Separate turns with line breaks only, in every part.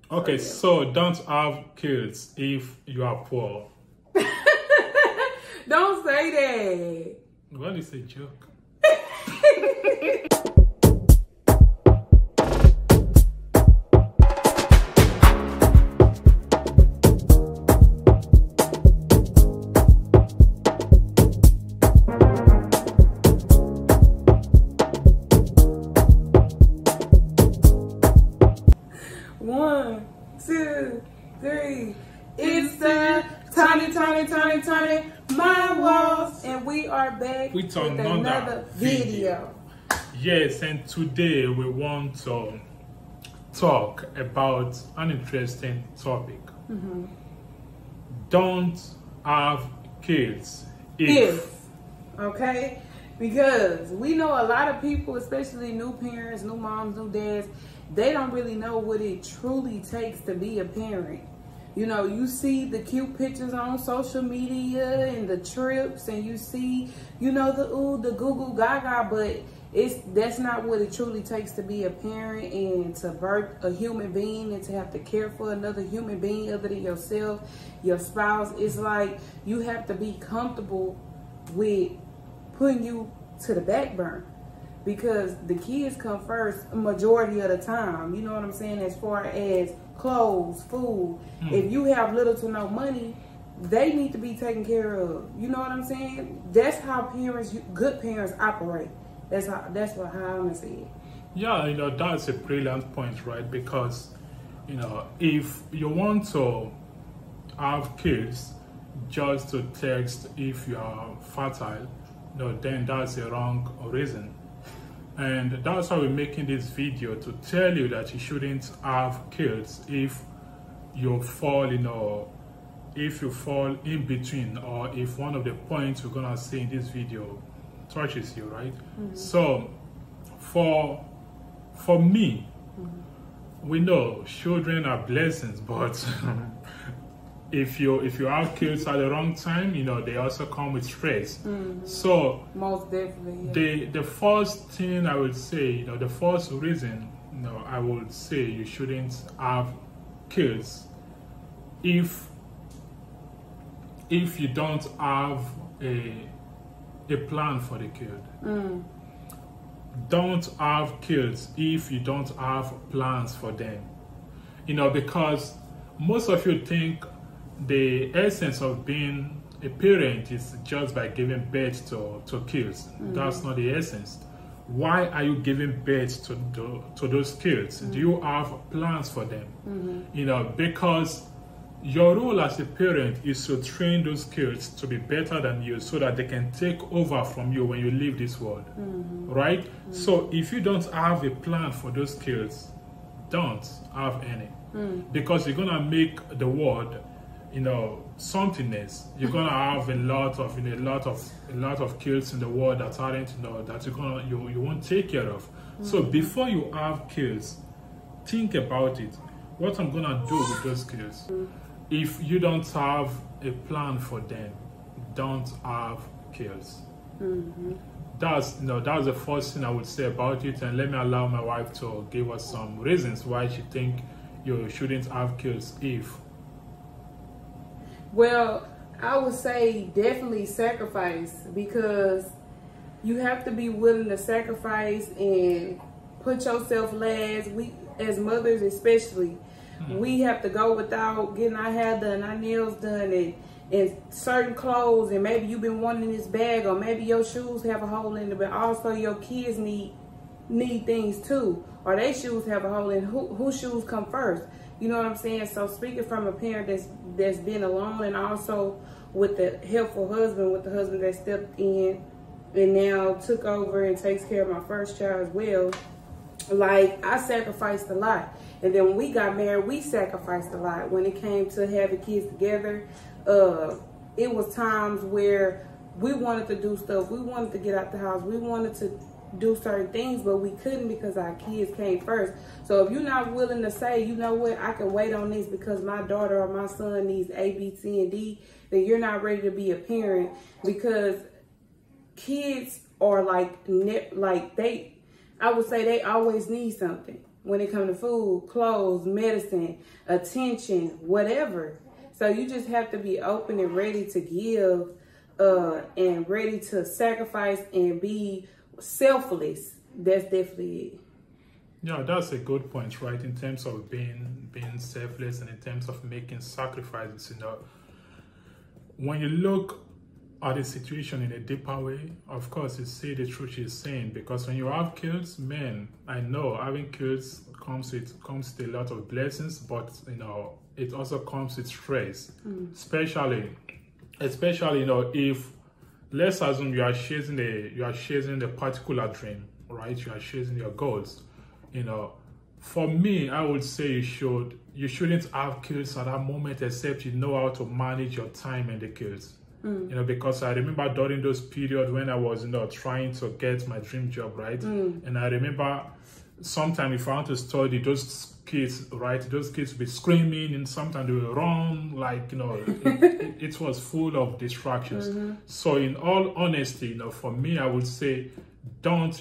Okay, so don't have kids if you are poor.
Don't say that.
Well, it's a joke.
One, two, three. It's the Tiny My Walls, and we are back
with
another video.
Yes, and today we want to talk about an interesting topic. Don't have kids if.
Okay? Because we know a lot of people, especially new parents, new moms, new dads, they don't really know what it truly takes to be a parent. You know, you see the cute pictures on social media and the trips, and you see, you know, the goo goo gaga, but that's not what it truly takes to be a parent and to birth a human being and to have to care for another human being other than yourself, your spouse. It's like you have to be comfortable with putting you to the back burner, because the kids come first a majority of the time. You know what I'm saying? As far as clothes, food. If you have little to no money, they need to be taken care of. You know what I'm saying? That's how parents, good parents, operate. That's how I'm gonna say it.
Yeah, you know, that's a brilliant point, right? Because, you know, if you want to have kids just to text if you are fertile, no, then that's a wrong reason. And that's why we're making this video, to tell you that you shouldn't have kids if you fall, you know, if you fall in between, or if one of the points we're gonna say in this video touches you, right? So for me, we know children are blessings, but if you have kids at the wrong time, you know, they also come with stress. So
most definitely,
the first thing I would say, you know, the first reason, you know, I would say you shouldn't have kids if you don't have a plan for the kid. Don't have kids if you don't have plans for them. You know, because most of you think the essence of being a parent is just by giving birth to kids. That's not the essence. Why are you giving birth to those kids? Do you have plans for them? You know, because your role as a parent is to train those kids to be better than you, so that they can take over from you when you leave this world, right? So if you don't have a plan for those kids, don't have any, because you're gonna make the world, you know, something else. You're gonna have a lot of kids in the world that aren't, you know, that you won't take care of. So before you have kids, think about it. What I'm gonna do with those kids? If you don't have a plan for them, don't have kids. That's the first thing I would say about it. And let me allow my wife to give us some reasons why she think you shouldn't have kids if.
Well, I would say definitely sacrifice, because you have to be willing to sacrifice and put yourself last. We, as mothers especially, we have to go without getting our hair done, our nails done, and certain clothes, and maybe you've been wanting this bag, or maybe your shoes have a hole in it, but also your kids need things too, or their shoes have a hole in it. Whose shoes come first? You know what I'm saying? So speaking from a parent that's been alone, and also with the helpful husband, with the husband that stepped in and now took over and takes care of my first child as well, like, I sacrificed a lot. And then when we got married, we sacrificed a lot. When it came to having kids together, it was times where we wanted to do stuff. We wanted to get out the house. We wanted to do certain things, but we couldn't because our kids came first. So if you're not willing to say, you know what, I can wait on this because my daughter or my son needs A, B, C, and D, then you're not ready to be a parent, because kids are I would say they always need something. when it comes to food, clothes, medicine, attention, whatever. So you just have to be open and ready to give and ready to sacrifice and be selfless. That's definitely it.
Yeah, that's a good point, right? In terms of being selfless and in terms of making sacrifices, you know. When you look at the situation in a deeper way, of course, you see the truth she's saying, because when you have kids, man, I know having kids comes with a lot of blessings, but you know, it also comes with stress, especially you know, if let's assume you are chasing a particular dream, right? You are chasing your goals. You know, for me, I would say you shouldn't have kids at that moment, except you know how to manage your time and the kids. You know, because I remember during those periods when I was, you know, trying to get my dream job, right? And I remember sometimes if I want to study, those kids, right? Those kids would be screaming, and sometimes they will run, like, you know, it was full of distractions. So in all honesty, you know, for me, I would say, don't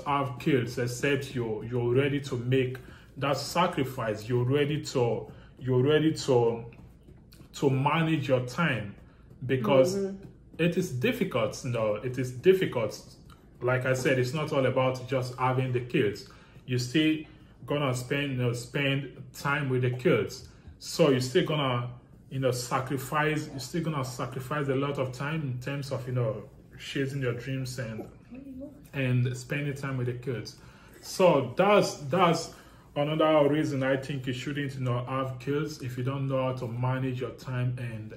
have kids except you're ready to make that sacrifice. You're ready to manage your time, because it is difficult. No, it is difficult. Like I said, it's not all about just having the kids. You still gonna spend time with the kids. So you're still gonna sacrifice. You're still gonna sacrifice a lot of time in terms of chasing your dreams and spending time with the kids. So that's another reason I think you shouldn't have kids if you don't know how to manage your time and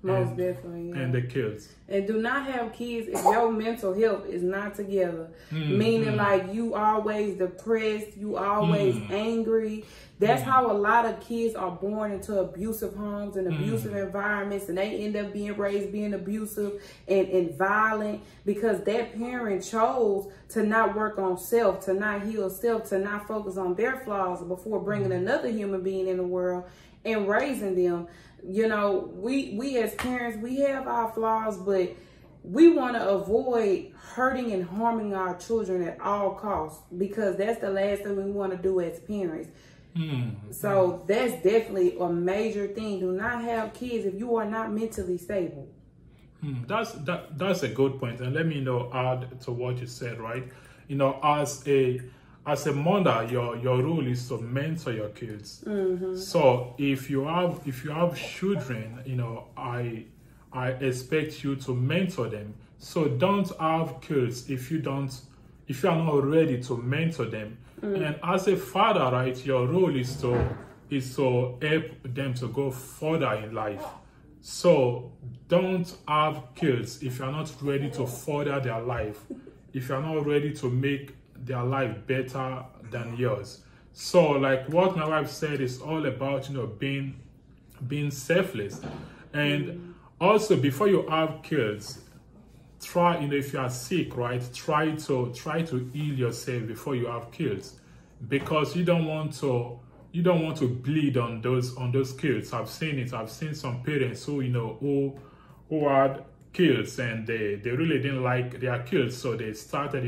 definitely, yeah.
And the kids. And
do not have kids if your mental health is not together. Meaning like you always depressed, you always angry. That's how a lot of kids are born into abusive homes and abusive environments, and they end up being raised being abusive and violent, because that parent chose to not work on self, to not heal self, to not focus on their flaws before bringing another human being in the world and raising them. You know, we as parents, we have our flaws, but we want to avoid hurting and harming our children at all costs, because that's the last thing we want to do as parents. So that's definitely a major thing. Do not have kids if you are not mentally stable.
That's a good point. And let me add to what you said, right? As a mother, your role is to mentor your kids. So if you have children, I expect you to mentor them. So don't have kids if you are not ready to mentor them. And as a father, right, your role is to help them to go further in life. So don't have kids if you're not ready to further their life, if you're not ready to make their life better than yours. So like what my wife said, is all about being selfless. And also, before you have kids, try, if you are sick, right, try to heal yourself before you have kids, because you don't want to bleed on those kids. I've seen it. I've seen some parents who who had kids and they really didn't like their kids, so they started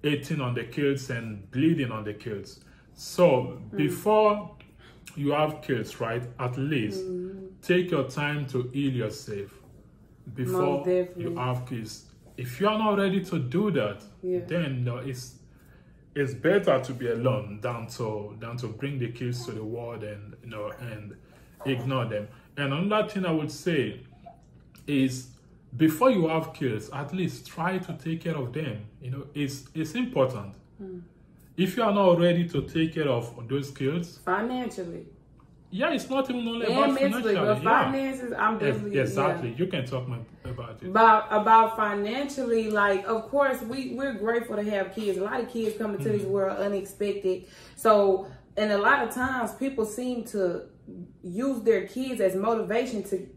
eating on the kids and bleeding on the kids. So before you have kids, right, at least take your time to heal yourself before you have kids. If you are not ready to do that, then it's better to be alone than to bring the kids to the world and and ignore them. And another thing I would say is, before you have kids, at least try to take care of them. It's important. If you are not ready to take care of those kids
financially,
it's not even only about financially,
but finances, I'm definitely
exactly. You can talk about it.
About financially, like, of course we're grateful to have kids. A lot of kids come into this world unexpected. So, and a lot of times people seem to use their kids as motivation to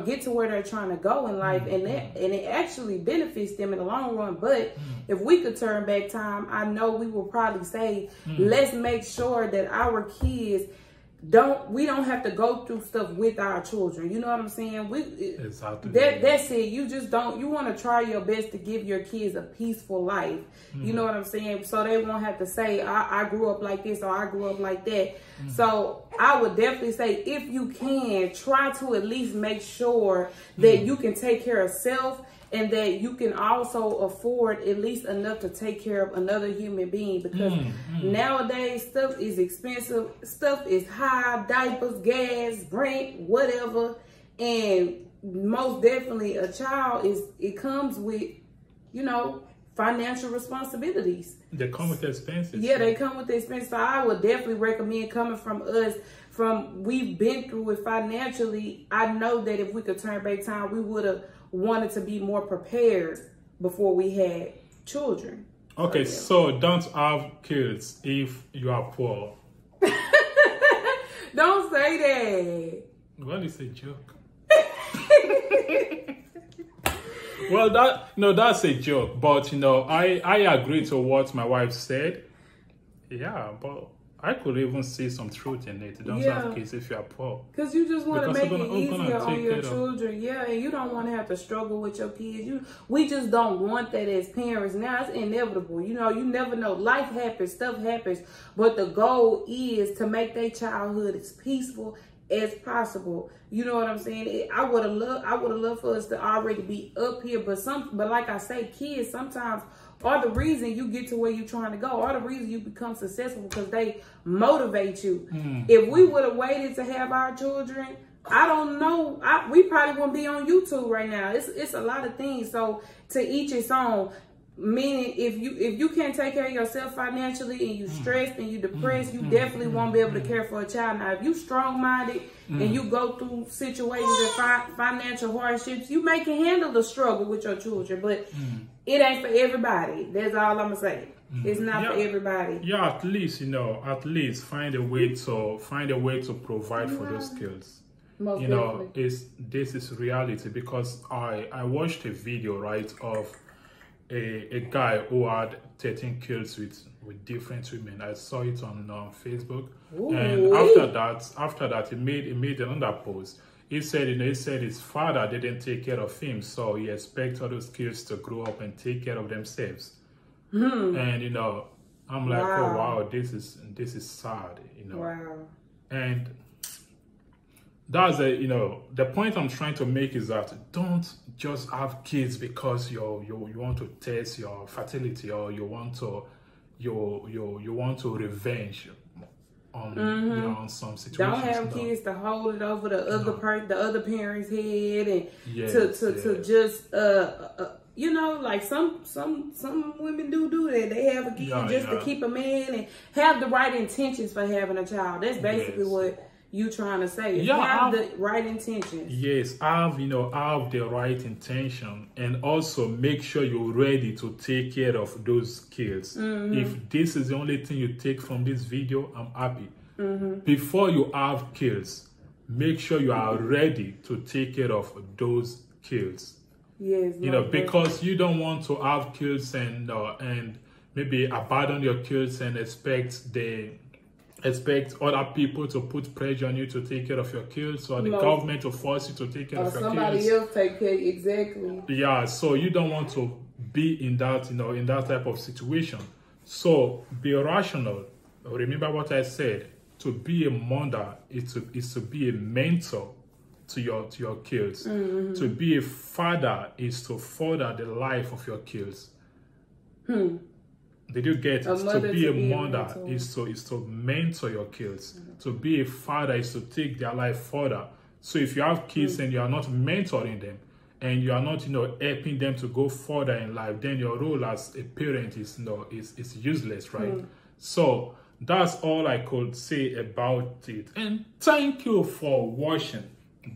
get to where they're trying to go in life, and it actually benefits them in the long run. But if we could turn back time, I know we will probably say, let's make sure that our kids we don't have to go through stuff with our children. You know what I'm saying?
Exactly.
That's it. You just don't. You want to try your best to give your kids a peaceful life. You know what I'm saying? So they won't have to say, I grew up like this or I grew up like that. So I would definitely say, if you can, try to at least make sure that you can take care of self, and that you can also afford at least enough to take care of another human being. Because nowadays, stuff is expensive. Stuff is high. Diapers, gas, rent, whatever. And most definitely a child it comes with, you know, financial responsibilities.
They come with expenses.
Yeah, they come with the expenses. So I would definitely recommend, coming from us, we've been through it financially. I know that if we could turn back time, we would have wanted to be more prepared before we had children.
Okay, so don't have kids if you are poor.
Don't say that.
Well, it's a joke. Well, that's a joke. But I agree to what my wife said. Yeah, but I could even see some truth in it. Don't have kids if you are poor.
Because you just want to make it easier on your children. Yeah, and you don't want to have to struggle with your kids. We just don't want that as parents. Now, it's inevitable. You know, you never know. Life happens. Stuff happens. But the goal is to make their childhood as peaceful as possible. You know what I'm saying? I would have loved for us to already be up here. But like I say, kids sometimes are the reason you get to where you're trying to go, or the reason you become successful, because they motivate you. If we would have waited to have our children, I don't know, we probably wouldn't be on YouTube right now. It's a lot of things. So to each its own. Meaning, if you can't take care of yourself financially, and you stressed and you depressed, you definitely won't be able to care for a child. Now, if you strong-minded and you go through situations and financial hardships, you may can handle the struggle with your children, but it ain't for everybody. That's all I'm gonna say. It's not for everybody.
Yeah, at least find a way to provide for those kids.
Most definitely.
This is reality, because I watched a video, right, of a guy who had 13 kids with different women. I saw it on Facebook. Ooh. And after that he made another post. He said his father didn't take care of him, so he expects all those kids to grow up and take care of themselves. And I'm like, oh wow, this is sad,
Wow.
And that's the point I'm trying to make is that don't just have kids because you want to test your fertility, or you want to revenge on on some situations.
Don't have kids to hold it over the other parent's head, and to just like some women do that. They have a kid to keep a man and have the right intentions for having a child. That's basically what you trying to say. Have the right intentions.
Yes, have the right intention, and also make sure you're ready to take care of those kids. If this is the only thing you take from this video, I'm happy. Before you have kids, make sure you are ready to take care of those kids.
Yes,
because you don't want to have kids and maybe abandon your kids and expect other people to put pressure on you to take care of your kids, or the government to force you to take care of your kids.
Somebody else take care, exactly.
Yeah, so you don't want to be in that, in that type of situation. So be rational. Remember what I said. To be a mother is to be a mentor to your kids. To be a father is to further the life of your kids. Did you get it? To be a mother is to mentor your kids. To be a father is to take their life further. So if you have kids and you are not mentoring them, and you are not helping them to go further in life, then your role as a parent is useless, right? So that's all I could say about it. And thank you for watching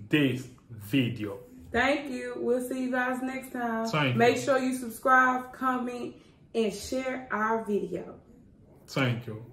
this video.
Thank you. We'll see you guys next time.
Make
sure you subscribe, comment, and share our video.
Thank you.